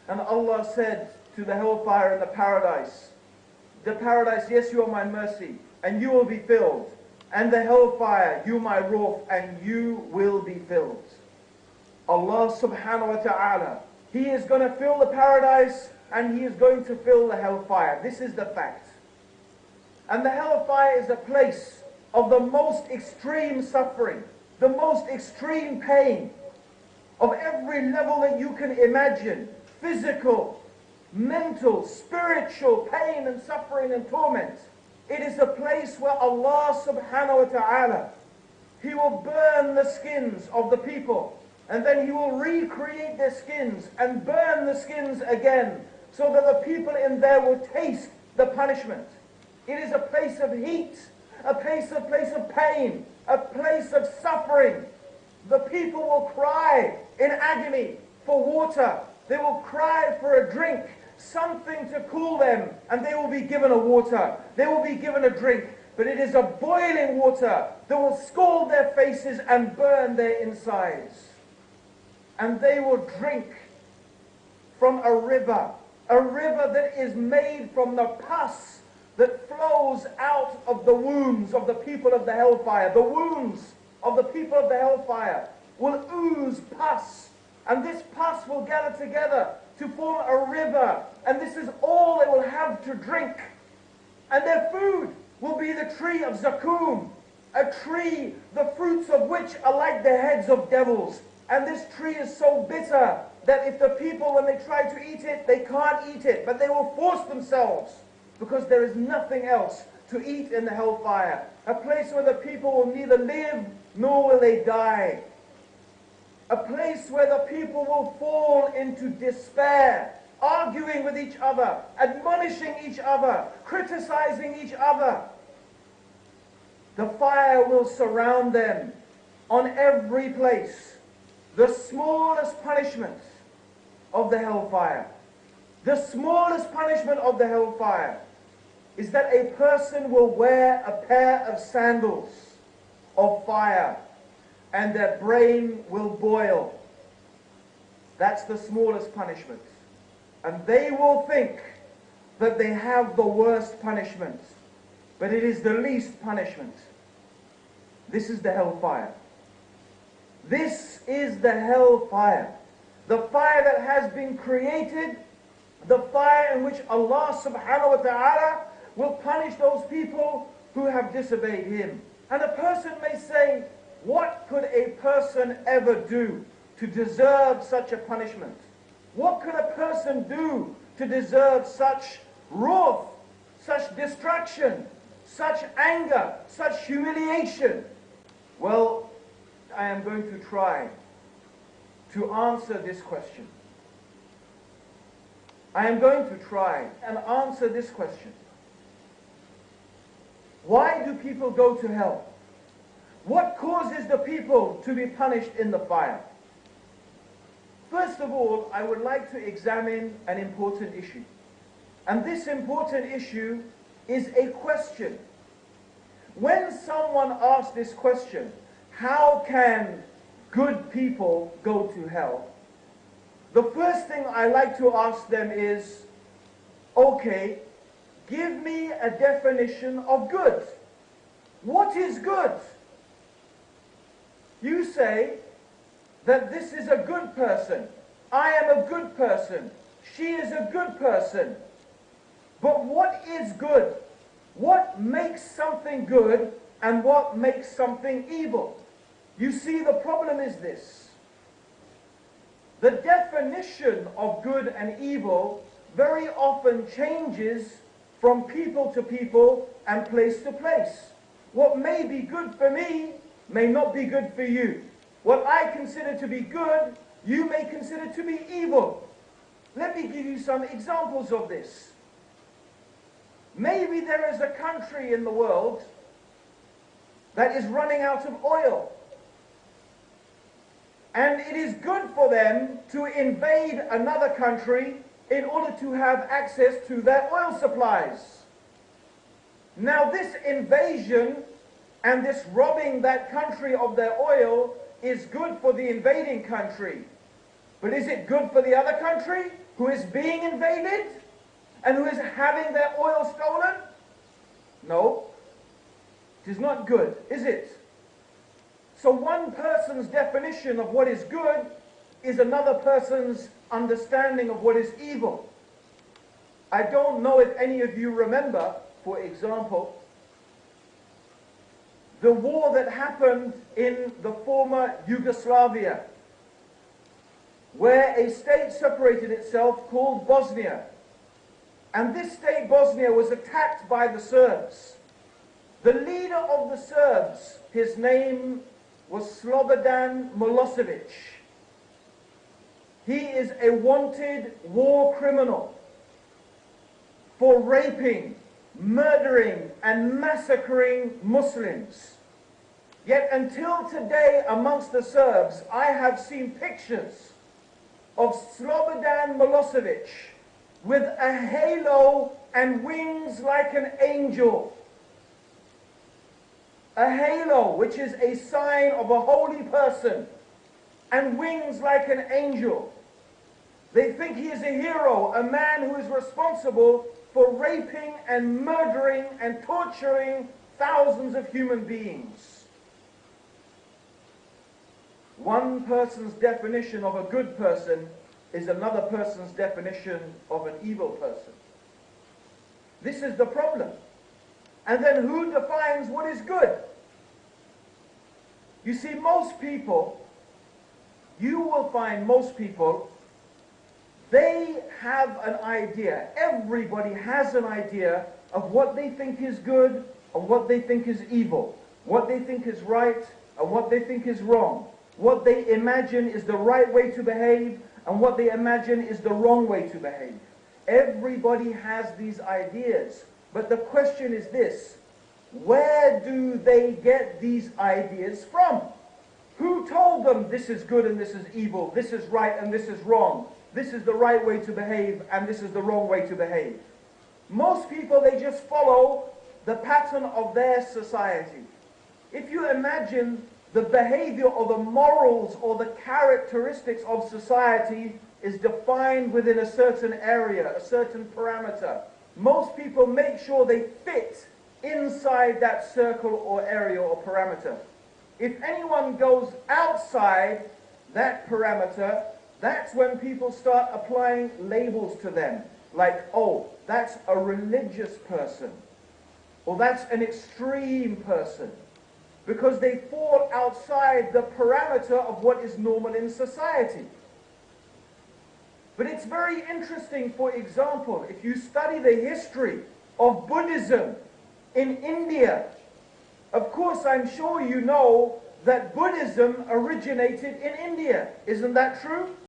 And Allah said to the hellfire and the paradise, yes, you are my mercy, and you will be filled. And the hellfire, you my wrath, and you will be filled. Allah subhanahu wa ta'ala, He is going to fill the paradise, and He is going to fill the hellfire. This is the fact. And the hellfire is a place of the most extreme suffering, the most extreme pain, of every level that you can imagine. Physical, mental, spiritual pain and suffering and torment. It is a place where Allah subhanahu wa ta'ala, He will burn the skins of the people, and then He will recreate their skins and burn the skins again, so that the people in there will taste the punishment. It is a place of heat, a place of pain, a place of suffering. The people will cry in agony for water. They will cry for a drink, something to cool them, and they will be given a water. They will be given a drink, but it is a boiling water that will scald their faces and burn their insides. And they will drink from a river that is made from the pus that flows out of the wounds of the people of the hellfire. The wounds of the people of the hellfire will ooze pus, and this pus will gather together to form a river, and this is all they will have to drink. And their food will be the tree of Zakum, a tree the fruits of which are like the heads of devils. And this tree is so bitter that if the people, when they try to eat it, they can't eat it, but they will force themselves, because there is nothing else to eat in the hellfire. A place where the people will neither live nor will they die. A place where the people will fall into despair, arguing with each other, admonishing each other, criticizing each other. The fire will surround them on every place. The smallest punishment of the hellfire, the smallest punishment of the hellfire is that a person will wear a pair of sandals of fire and their brain will boil. That's the smallest punishment. And they will think that they have the worst punishment, but it is the least punishment. This is the hellfire. This is the hellfire. The fire that has been created, the fire in which Allah subhanahu wa ta'ala will punish those people who have disobeyed Him. And a person may say, what could a person ever do to deserve such a punishment? What could a person do to deserve such wrath, such destruction, such anger, such humiliation? Well, I am going to try to answer this question. I am going to try and answer this question. Why do people go to hell? What causes the people to be punished in the fire? First of all, I would like to examine an important issue. And this important issue is a question. When someone asks this question, how can good people go to hell? The first thing I like to ask them is, okay, give me a definition of good. What is good? You say that this is a good person. I am a good person. She is a good person. But what is good? What makes something good and what makes something evil? You see, the problem is this. The definition of good and evil very often changes from people to people and place to place. What may be good for me may not be good for you. What I consider to be good, you may consider to be evil. Let me give you some examples of this. Maybe there is a country in the world that is running out of oil. And it is good for them to invade another country in order to have access to their oil supplies. Now this invasion and this robbing that country of their oil is good for the invading country. But is it good for the other country who is being invaded and who is having their oil stolen? No, it is not good, is it? So one person's definition of what is good is another person's understanding of what is evil. I don't know if any of you remember, for example, the war that happened in the former Yugoslavia, where a state separated itself called Bosnia. And this state, Bosnia, was attacked by the Serbs. The leader of the Serbs, his name was Slobodan Milosevic. He is a wanted war criminal for raping, murdering, and massacring Muslims. Yet until today, amongst the Serbs, I have seen pictures of Slobodan Milosevic with a halo and wings like an angel. A halo, which is a sign of a holy person, and wings like an angel. They think he is a hero, a man who is responsible for raping and murdering and torturing thousands of human beings. One person's definition of a good person is another person's definition of an evil person. This is the problem. And then who defines what is good? You see, most people, you will find most people, they have an idea. Everybody has an idea of what they think is good and what they think is evil, what they think is right and what they think is wrong, what they imagine is the right way to behave and what they imagine is the wrong way to behave. Everybody has these ideas. But the question is this: where do they get these ideas from? Who told them this is good and this is evil, this is right and this is wrong, this is the right way to behave and this is the wrong way to behave? Most people, they just follow the pattern of their society. If you imagine the behavior or the morals or the characteristics of society is defined within a certain area, a certain parameter, most people make sure they fit inside that circle or area or parameter. If anyone goes outside that parameter, that's when people start applying labels to them. Like, oh, that's a religious person. Or that's an extreme person. Because they fall outside the parameter of what is normal in society. But it's very interesting, for example, if you study the history of Buddhism in India, of course, I'm sure you know that Buddhism originated in India. Isn't that true?